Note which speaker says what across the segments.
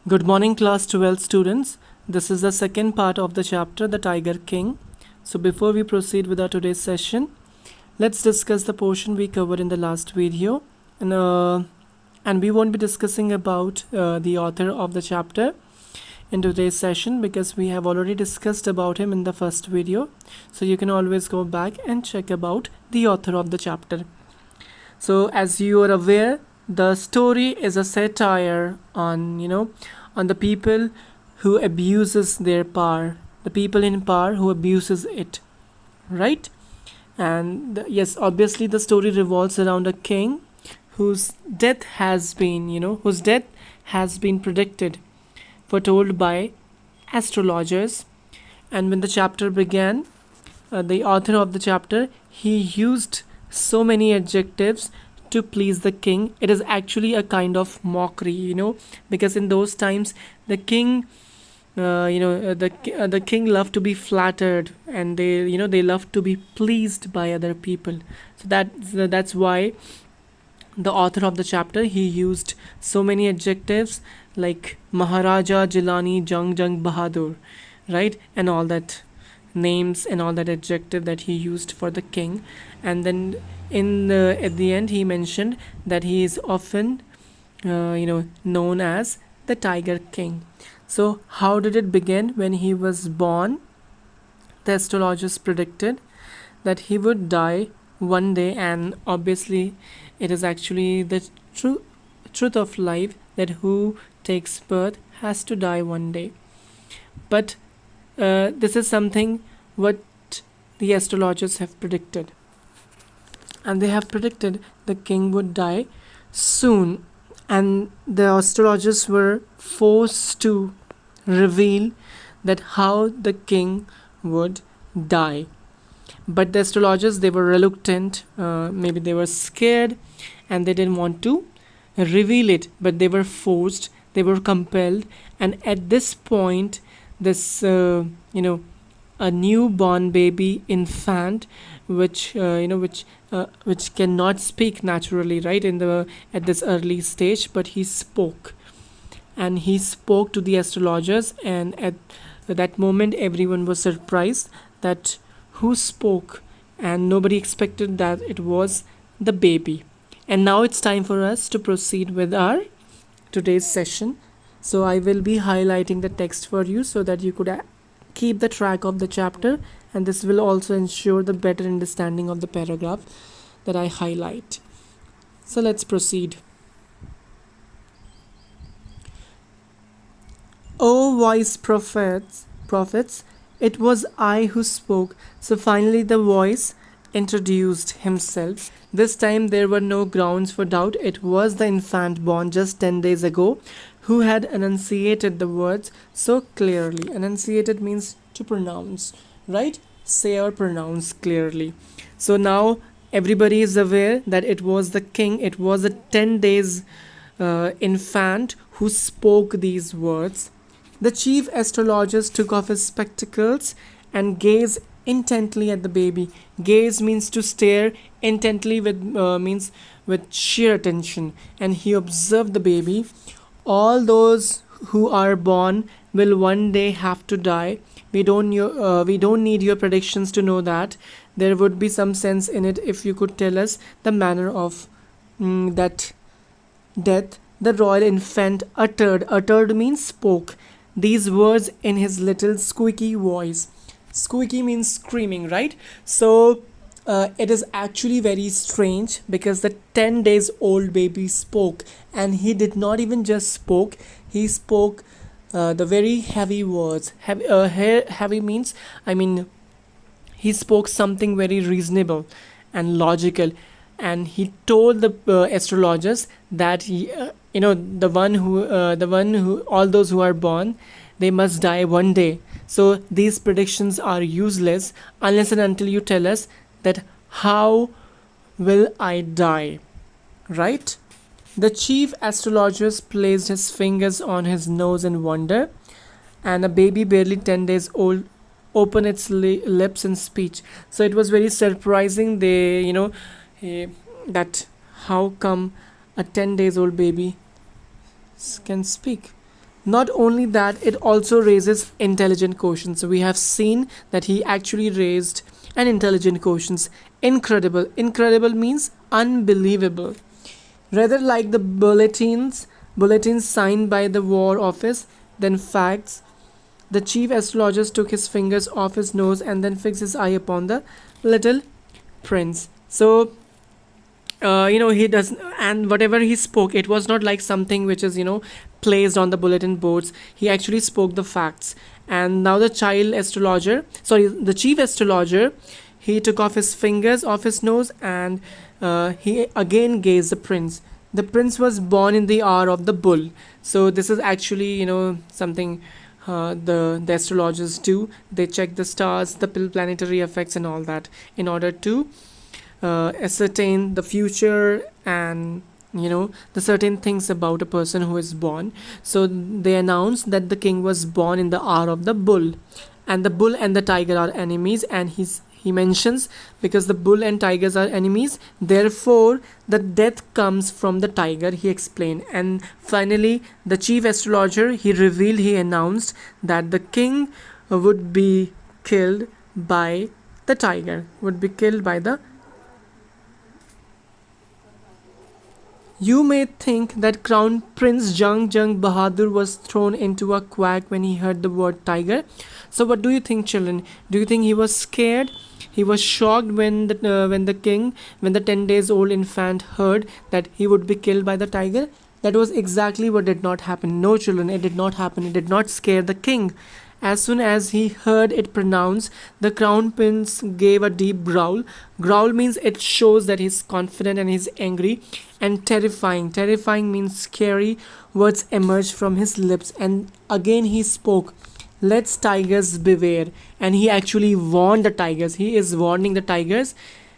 Speaker 1: Good morning, class 12 students. This is the second part of the chapter, The Tiger King. So, before we proceed with our today's session, let's discuss the portion we covered in the last video. And we won't be discussing about the author of the chapter in today's session because we have already discussed about him in the first video. So, you can always go back and check about the author of the chapter. So, as you are aware, the story is a satire on the people who abuses their power, the people in power who abuses it, right? And yes, obviously the story revolves around a king whose death has been predicted, foretold by astrologers. And when the chapter began, the author of the chapter, he used so many adjectives to please the king. It is actually a kind of mockery, because in those times the king, the king loved to be flattered, and they love to be pleased by other people. So that's why the author of the chapter, he used so many adjectives like Maharaja Jilani Jung Bahadur, right, and all that names and all that adjective that he used for the king. And then at the end he mentioned that he is often known as the Tiger King. So how did it begin? When he was born, the astrologers predicted that he would die one day, and obviously it is actually the truth of life that who takes birth has to die one day. But this is something what the astrologers have predicted, and they have predicted the king would die soon, and the astrologers were forced to reveal that how the king would die. But the astrologers, they were reluctant, maybe they were scared, and they didn't want to reveal it, but they were forced, they were compelled. And at this point, this a newborn baby infant, which cannot speak naturally, right, at this early stage, but he spoke, and he spoke to the astrologers. And at that moment everyone was surprised that who spoke, and nobody expected that it was the baby. And now it's time for us to proceed with our today's session. So I will be highlighting the text for you so that you could keep the track of the chapter, and this will also ensure the better understanding of the paragraph that I highlight. So let's proceed. O wise prophets, it was I who spoke. So finally the voice introduced himself. This time there were no grounds for doubt. It was the infant born just 10 days ago who had enunciated the words so clearly. Enunciated means to pronounce, right? Say or pronounce clearly. So now everybody is aware that it was the king. It was a 10 days infant who spoke these words. The chief astrologers took off his spectacles and gazed intently at the baby. Gaze means to stare intently, means with sheer attention, and he observed the baby. All those who are born will one day have to die. We don't need your predictions to know that. There would be some sense in it if you could tell us the manner of that death. The royal infant uttered means spoke, these words in his little squeaky voice. Squeaky means screaming, right? So it is actually very strange because the 10 days old baby spoke, and he did not even just spoke, he spoke the very heavy words. Heavy means, he spoke something very reasonable and logical, and he told the astrologers that the one who all those who are born, they must die one day. So these predictions are useless unless and until you tell us that how will I die, right? The chief astrologers placed his fingers on his nose in wonder, and a baby barely 10 days old opened its lips in speech. So it was very surprising. That how come a 10 days old baby can speak. Not only that, it also raises intelligent questions. So we have seen that he actually raised an intelligent questions. Incredible. Incredible means unbelievable. Rather like the bulletins signed by the War Office than facts. The chief astrologer took his fingers off his nose and then fixed his eye upon the little prince. So he does, and whatever he spoke, it was not like something which is placed on the bulletin boards. He actually spoke the facts. And now the chief astrologer, he took off his fingers off his nose, and he again gazed the prince. The prince was born in the hour of the bull. So this is actually something the astrologers do. They check the stars, the planetary effects and all that in order to ascertain the future and the certain things about a person who is born. So they announced that the king was born in the hour of the bull, and the bull and the tiger are enemies. And he mentions, because the bull and tigers are enemies, therefore the death comes from the tiger, he explained. And finally the chief astrologer, he announced that the king would be killed by the tiger, would be killed by the. You may think that Crown Prince Jung Bahadur was thrown into a quack when he heard the word tiger. So what do you think, children? Do you think he was scared? He was shocked when the 10 days old infant heard that he would be killed by the tiger? That was exactly what did not happen. No, children, it did not happen. It did not scare the king. As soon as he heard it pronounced, the crown prince gave a deep growl. Growl means it shows that he's confident and he's angry. And terrifying. Terrifying means scary. Words emerged from his lips. And again he spoke. Let's tigers beware. And he actually warned the tigers. He is warning the tigers.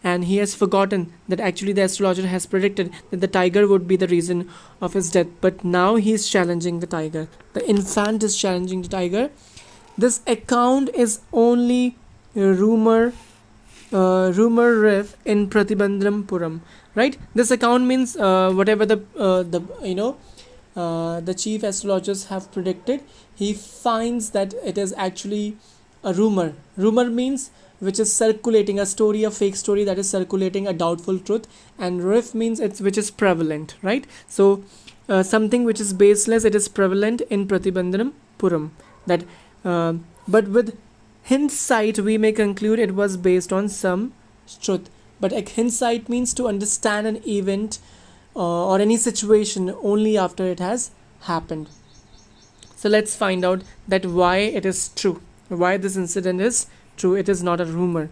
Speaker 1: And he has forgotten that actually the astrologer has predicted that the tiger would be the reason of his death. But now he is challenging the tiger. The infant is challenging the tiger. This account is only rumor riff in Pratibandram, right? This account means whatever the chief astrologers have predicted. He finds that it is actually a rumor. Rumor means which is circulating, a story, a fake story that is circulating, a doubtful truth. And riff means it's which is prevalent, right? So something which is baseless, it is prevalent in Pratibandram. That but with hindsight we may conclude it was based on some truth. But hindsight means to understand an event or any situation only after it has happened. So let's find out that why it is true, why this incident is true. It is not a rumor.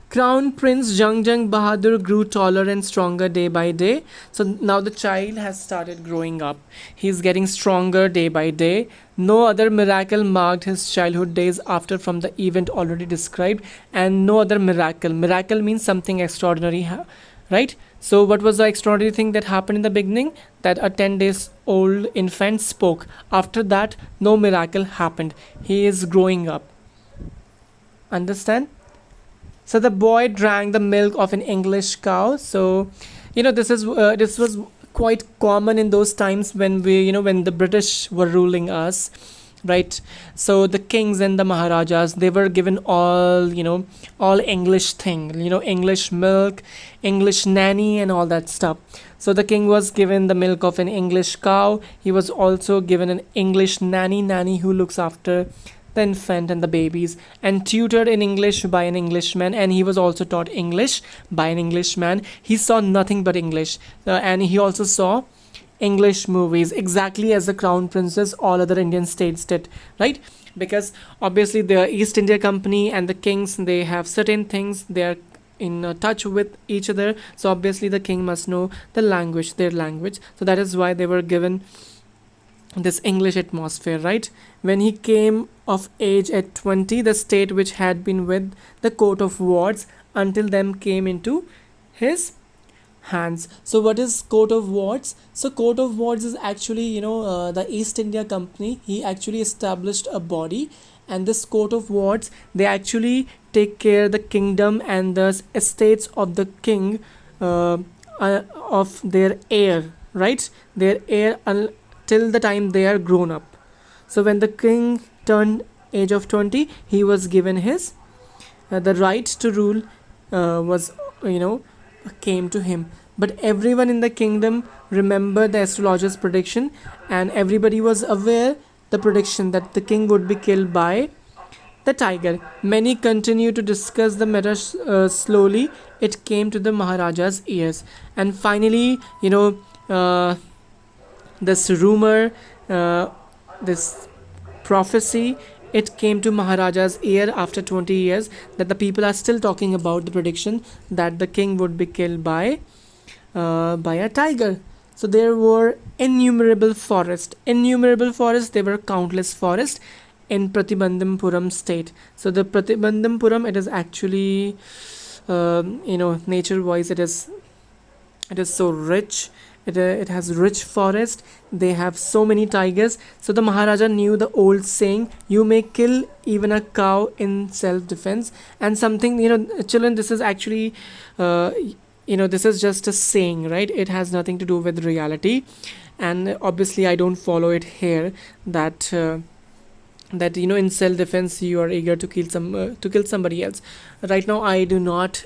Speaker 1: Crown Prince Jung Bahadur grew taller and stronger day by day. So now the child has started growing up. He's getting stronger day by day. No other miracle marked his childhood days after from the event already described. And no other miracle. Miracle means something extraordinary, right? So what was the extraordinary thing that happened in the beginning? That a 10 days old infant spoke. After that, no miracle happened. He is growing up. Understand? So the boy drank the milk of an English cow. So, this was quite common in those times when when the British were ruling us, right? So the kings and the maharajas, they were given all English thing, English milk, English nanny and all that stuff. So the king was given the milk of an English cow. He was also given an English nanny who looks after the infant and the babies, and tutored in English by an Englishman. And he was also taught English by an Englishman. He saw nothing but English, and he also saw English movies, exactly as the crown princes all other Indian states did, right? Because obviously the East India Company and the kings, they have certain things, they are in touch with each other. So obviously the king must know the language, their language. So that is why they were given this English atmosphere, right? When he came of age at 20, the state which had been with the coat of wards until then came into his hands. So what is coat of wards? So coat of wards is actually the East India Company. He actually established a body, and this coat of wards, they actually take care the kingdom and the estates of the king of their heir, right? Their heir till the time they are grown up. So when the king turned age of 20, he was given his the right to rule was came to him. But everyone in the kingdom remembered the astrologer's prediction, and everybody was aware the prediction that the king would be killed by the tiger. Many continued to discuss the matter slowly. It came to the Maharaja's ears, and finally, this rumor, this prophecy, it came to Maharaja's ear after 20 years, that the people are still talking about the prediction that the king would be killed by a tiger. So there were innumerable forests. There were countless forests in Pratibandhampuram state. So the Pratibandhampuram, it is actually, nature-wise, it is so rich. It has rich forest. They have so many tigers. So the Maharaja knew the old saying, "You may kill even a cow in self-defense." And something, children, this is actually, this is just a saying, right? It has nothing to do with reality. And obviously, I don't follow it here. That in self-defense you are eager to kill somebody else. Right now, I do not,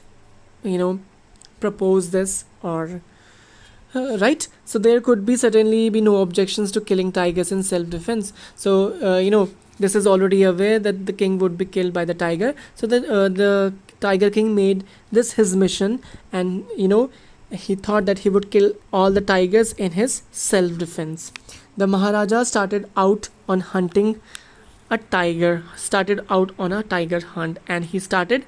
Speaker 1: propose this or. Right, so there could certainly be no objections to killing tigers in self-defense. So this is already aware that the king would be killed by the tiger. So the tiger king made this his mission, and he thought that he would kill all the tigers in his self-defense. The Maharaja started out on a tiger hunt, and he started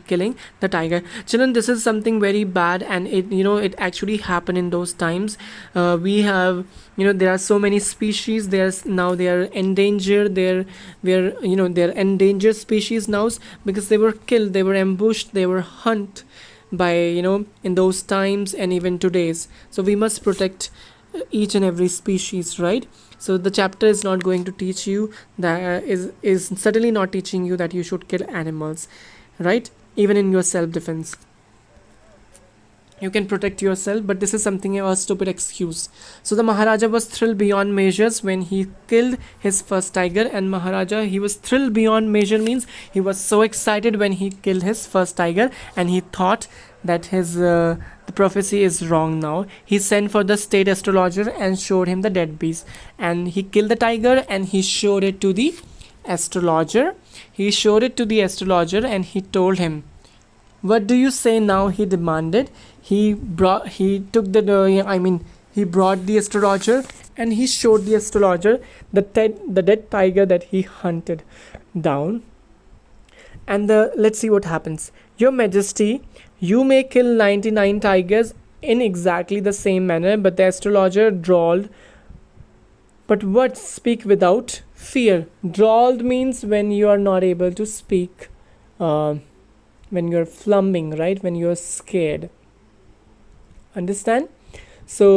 Speaker 1: killing the tiger. Children, this is something very bad, and it actually happened in those times. We have, there are so many species. They are endangered. They're endangered species now, because they were killed, they were ambushed, they were hunted by in those times and even today's. So we must protect each and every species, right? So the chapter is not going to teach you that, is certainly not teaching you that you should kill animals, right? Even in your self-defense, you can protect yourself, but this is something, a stupid excuse. So the Maharaja was thrilled beyond measures when he killed his first tiger. And he was thrilled beyond measure means he was so excited when he killed his first tiger, and he thought that the prophecy is wrong now. He sent for the state astrologer and showed him the dead beast, and he killed the tiger and he showed it to the astrologer. And he told him, "What do you say now?" he demanded. He brought the astrologer, and he showed the astrologer the dead tiger that he hunted down. And let's see what happens. "Your Majesty, you may kill 99 tigers in exactly the same manner." But the astrologer drawled, "But what? Speak without fear." Drawled means when you are not able to speak, when you're flumming, right? When you're scared. Understand? So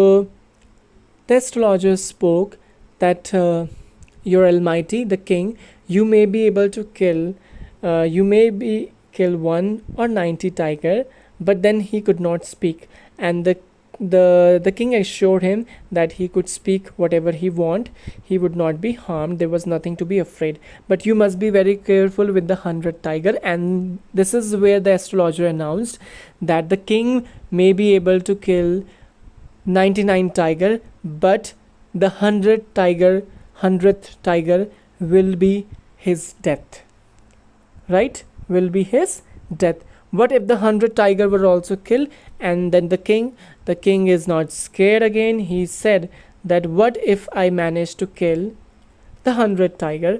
Speaker 1: the astrologer spoke that, "Your Almighty, the king, you may be able to kill 1 or 90 tiger." But then he could not speak, and the king assured him that he could speak whatever he want. He would not be harmed. There was nothing to be afraid. "But you must be very careful with the 100 tiger." And this is where the astrologer announced that the king may be able to kill 99 tiger, but the 100th tiger will be his death. Right? Will be his death. What if the 100 tiger were also killed? And then the king is not scared again. He said that, "What if I manage to kill the 100 tiger?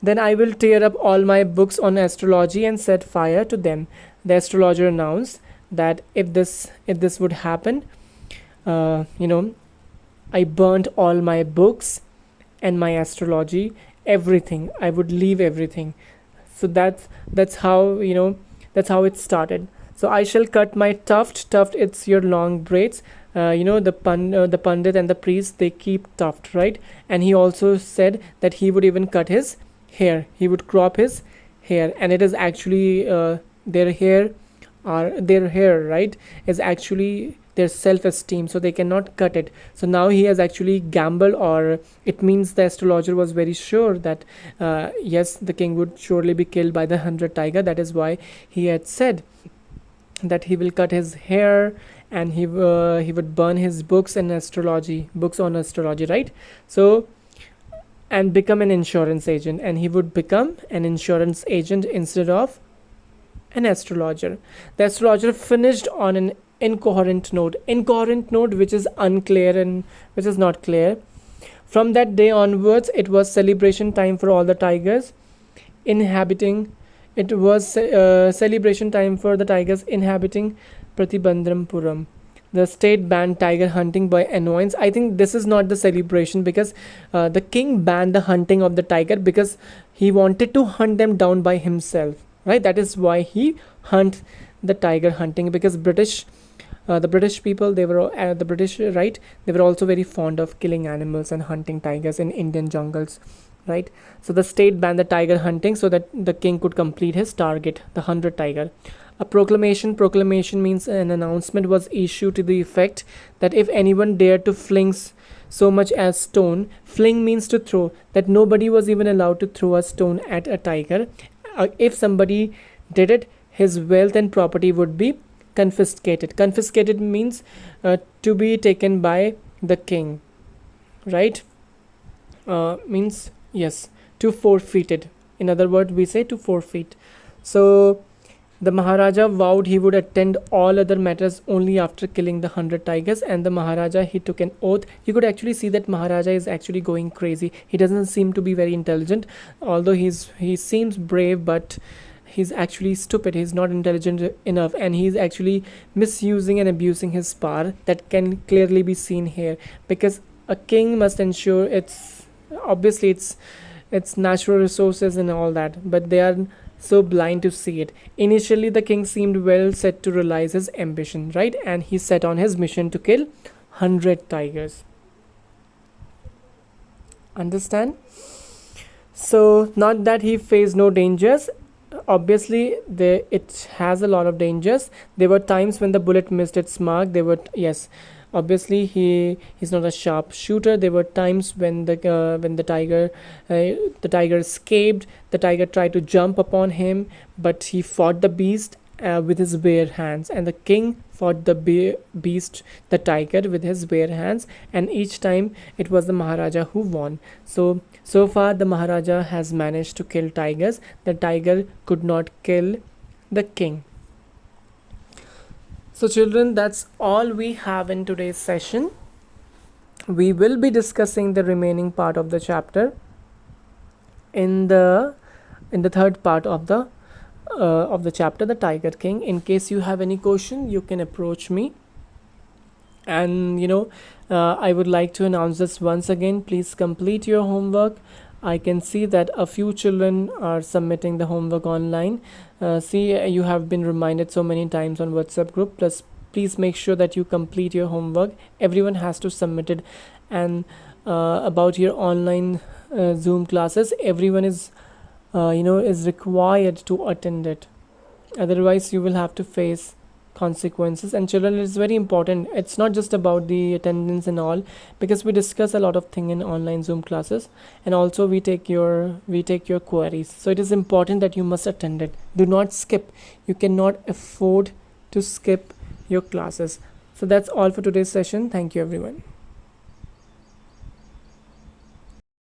Speaker 1: Then I will tear up all my books on astrology and set fire to them." The astrologer announced that if this would happen, I burnt all my books and my astrology, everything. I would leave everything. So that's how it started. "So I shall cut my tuft. It's your long braids." The pandit and the priest, they keep tuft, right? And he also said that he would even cut his hair. He would crop his hair, and it is actually their hair are their hair, right, is actually their self-esteem, so they cannot cut it. So now he has actually gambled, or it means the astrologer was very sure that yes, the king would surely be killed by the 100 tiger. That is why he had said that he will cut his hair, and he would burn his books and astrology books on astrology, right? So, and become an insurance agent, and he would become an insurance agent instead of an astrologer. The astrologer finished on an incoherent note which is unclear and which is not clear. From that day onwards, it was celebration time for all the tigers inhabiting. It was celebration time for the tigers inhabiting Pratibandrampuram. The state banned tiger hunting by annoyance. I think this is not the celebration, because the king banned the hunting of the tiger because he wanted to hunt them down by himself, right? That is why he hunt the tiger hunting, because the British people, they were the British, right? They were also very fond of killing animals and hunting tigers in Indian jungles, right? So the state banned the tiger hunting so that the king could complete his target, the 100 tiger. A proclamation means an announcement was issued to the effect that if anyone dared to fling so much as stone, fling means to throw, that nobody was even allowed to throw a stone at a tiger. If somebody did it, his wealth and property would be confiscated. Confiscated means to be taken by the king, right? Means, yes, to forfeited. In other words, we say to forfeit. So the Maharaja vowed he would attend all other matters only after killing the 100 tigers. And the Maharaja, he took an oath. You could actually see that Maharaja is actually going crazy. He doesn't seem to be very intelligent, although he seems brave, but he's actually stupid. He's not intelligent enough, and he's actually misusing and abusing his power. That can clearly be seen here, because a king must ensure it's obviously it's natural resources and all that, but they are so blind to see it. Initially, the king seemed well set to realize his ambition, right? And he set on his mission to kill 100 tigers. Understand? So, not that he faced no dangers. Obviously, it has a lot of dangers. There were times when the bullet missed its mark. There were, yes, obviously he's not a sharp shooter. There were times when the tiger escaped. The tiger tried to jump upon him, but he fought the beast with his bare hands, and the king fought the beast, the tiger, with his bare hands, and each time it was the Maharaja who won. So far the Maharaja has managed to kill tigers. The tiger could not kill the king. So children, that's all we have in today's session. We will be discussing the remaining part of the chapter in the third part of the chapter, the Tiger King. In case you have any question, you can approach me. And I would like to announce this once again. Please complete your homework. I can see that a few children are submitting the homework online. See, you have been reminded so many times on WhatsApp group. Plus, please make sure that you complete your homework. Everyone has to submit it. And about your online Zoom classes, everyone is required to attend it. Otherwise, you will have to face consequences. And children, it's very important. It's not just about the attendance and all, because we discuss a lot of thing in online Zoom classes, and also we take your queries. So it is important that you must attend it. Do not skip. You cannot afford to skip your classes. So that's all for today's session. Thank you, everyone.